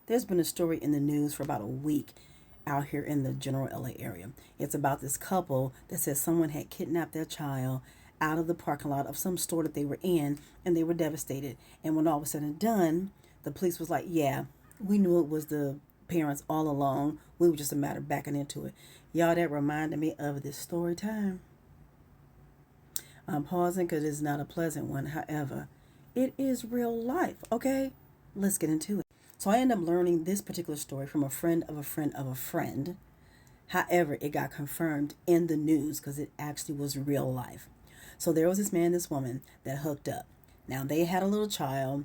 There's been a story in the news for about a week out here in the general LA area. It's about this couple that says someone had kidnapped their child out of the parking lot of some store that they were in, and they were devastated. And when all was said and done, the police was like, yeah, we knew it was the parents all along. We were just a matter of backing into it. Y'all, that reminded me of this story time. I'm pausing because it's not a pleasant one. However, it is real life, okay? Let's get into it. So I ended up learning this particular story from a friend of a friend of a friend. However, it got confirmed in the news because it actually was real life. So there was this man, this woman that hooked up. Now they had a little child,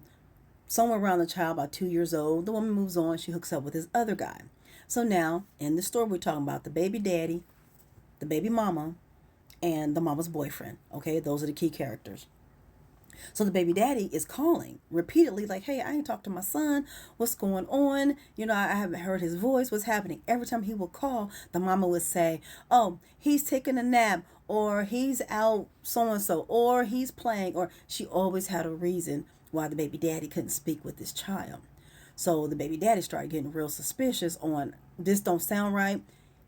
somewhere around the child, about 2 years old. The woman moves on. She hooks up with this other guy. So now in the story, we're talking about the baby daddy, the baby mama, and the mama's boyfriend. Okay, those are the key characters. So the baby daddy is calling repeatedly, like, hey, I ain't talked to my son. What's going on? I haven't heard his voice. What's happening? Every time he would call, the mama would say, oh, he's taking a nap, or he's out so-and-so, or he's playing, or she always had a reason why the baby daddy couldn't speak with this child. So the baby daddy started getting real suspicious on, this don't sound right.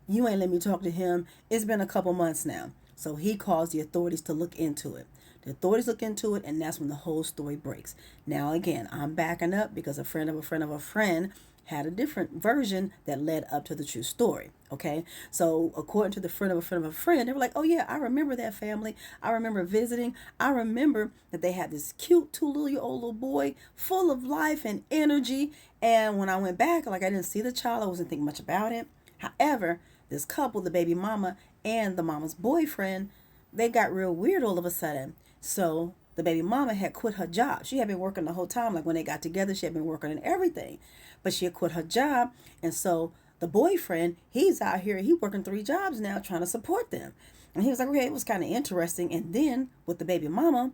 You ain't let me talk to him. It's been a couple months now. So he calls the authorities to look into it. The authorities look into it, and that's when the whole story breaks. Now, again, I'm backing up because a friend of a friend of a friend had a different version that led up to the true story. Okay, so according to the friend of a friend of a friend, they were like, oh yeah, I remember that family. I remember visiting. I remember that they had this cute 2-year-old little boy full of life and energy. And when I went back, like, I didn't see the child. I wasn't thinking much about it. However, this couple, the baby mama and the mama's boyfriend, they got real weird all of a sudden. So the baby mama had quit her job. She had been working the whole time. Like, when they got together, she had been working and everything. But she had quit her job. And so the boyfriend, he's out here. He working 3 jobs now trying to support them. And he was like, okay, it was kind of interesting. And then with the baby mama,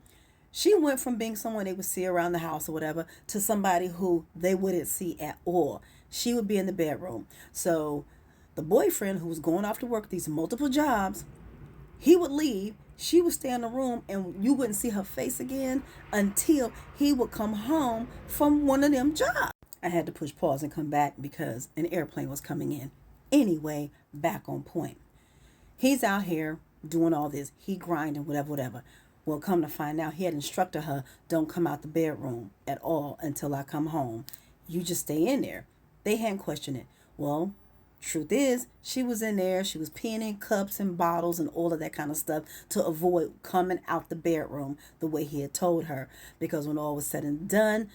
she went from being someone they would see around the house or whatever to somebody who they wouldn't see at all. She would be in the bedroom. So the boyfriend, who was going off to work these multiple jobs, he would leave. She would stay in the room, and you wouldn't see her face again until he would come home from one of them jobs. I had to push pause and come back because an airplane was coming in. Anyway, back on point. He's out here doing all this. He grinding, whatever. Well, come to find out, he had instructed her, don't come out the bedroom at all until I come home. You just stay in there. They hadn't questioned it. Well, truth is, she was in there. She was peeing in cups and bottles and all of that kind of stuff to avoid coming out the bedroom the way he had told her. Because when all was said and done,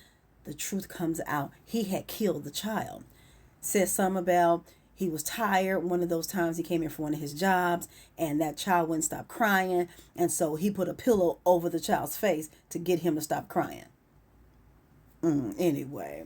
the truth comes out. He had killed the child. Said something about he was tired. One of those times he came in for one of his jobs, and that child wouldn't stop crying. And so he put a pillow over the child's face to get him to stop crying. Anyway.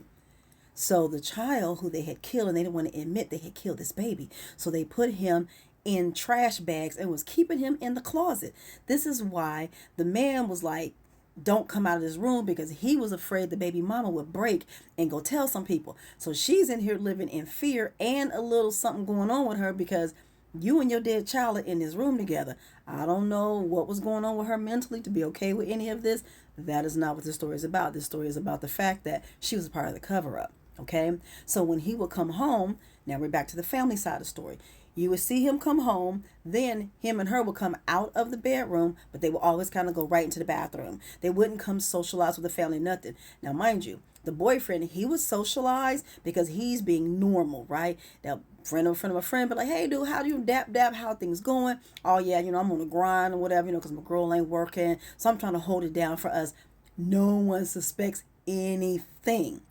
So the child who they had killed, and they didn't want to admit they had killed this baby. So they put him in trash bags and was keeping him in the closet. This is why the man was like, don't come out of this room, because he was afraid the baby mama would break and go tell some people. So she's in here living in fear and a little something going on with her because you and your dead child are in this room together. I don't know what was going on with her mentally to be okay with any of this. That is not what this story is about. This story is about the fact that she was a part of the cover-up. Okay, so when he would come home, now we're back to the family side of the story. You would see him come home, then him and her would come out of the bedroom, but they would always kind of go right into the bathroom. They wouldn't come socialize with the family, nothing. Now, mind you, the boyfriend, he would socialize because he's being normal, right? Now, friend of a friend, but like, hey, dude, how do you dap, how things going? Oh, yeah, I'm on the grind or whatever, because my girl ain't working, so I'm trying to hold it down for us. No one suspects anything.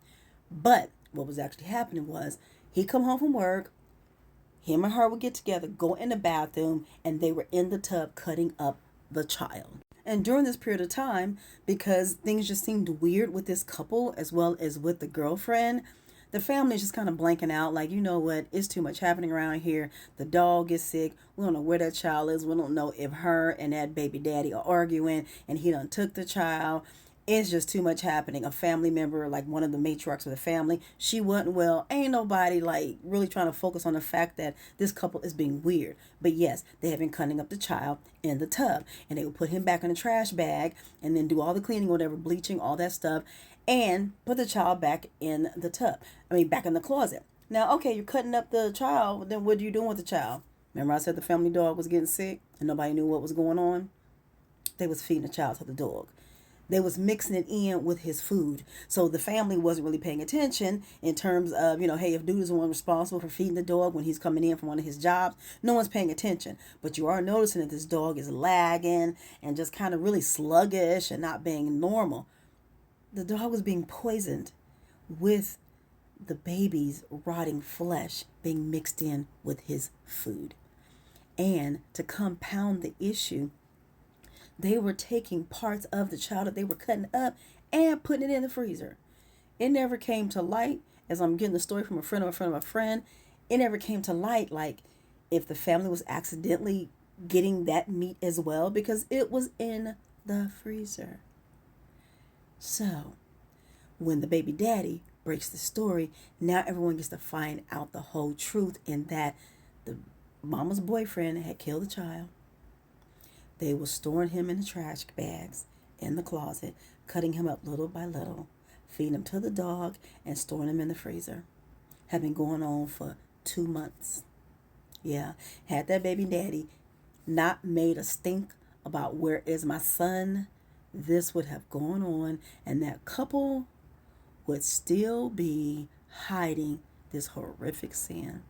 But what was actually happening was he'd come home from work, him and her would get together, go in the bathroom, and they were in the tub cutting up the child. And during this period of time, because things just seemed weird with this couple as well as with the girlfriend, the family is just kind of blanking out. Like, you know what? It's too much happening around here. The dog is sick. We don't know where that child is. We don't know if her and that baby daddy are arguing and he done took the child. It's just too much happening. A family member, like one of the matriarchs of the family, she wasn't well. Ain't nobody like really trying to focus on the fact that this couple is being weird. But yes, they have been cutting up the child in the tub, and they would put him back in a trash bag and then do all the cleaning, whatever, bleaching, all that stuff. and put the child back in the tub. I mean, back in the closet. Now, okay, you're cutting up the child. Then what are you doing with the child? Remember I said the family dog was getting sick and nobody knew what was going on? They was feeding the child to the dog. They was mixing it in with his food. So the family wasn't really paying attention in terms of, hey, if dude is the one responsible for feeding the dog when he's coming in from one of his jobs, no one's paying attention. But you are noticing that this dog is lagging and just kind of really sluggish and not being normal. The dog was being poisoned with the baby's rotting flesh being mixed in with his food. And to compound the issue, they were taking parts of the child that they were cutting up and putting it in the freezer. It never came to light, as I'm getting the story from a friend of a friend of a friend, it never came to light like if the family was accidentally getting that meat as well, because it was in the freezer. So when the baby daddy breaks the story, now everyone gets to find out the whole truth, in that the mama's boyfriend had killed the child. They were storing him in the trash bags in the closet, cutting him up little by little, feeding him to the dog, and storing him in the freezer. Had been going on for 2 months. Yeah, had that baby daddy not made a stink about where is my son, this would have gone on, and that couple would still be hiding this horrific sin.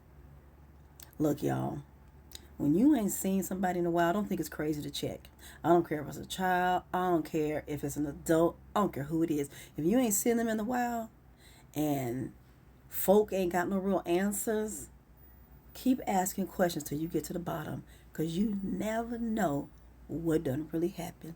Look, y'all, when you ain't seen somebody in a while, I don't think it's crazy to check. I don't care if it's a child. I don't care if it's an adult. I don't care who it is. If you ain't seen them in a while and folk ain't got no real answers, keep asking questions till you get to the bottom, because you never know what done really happened.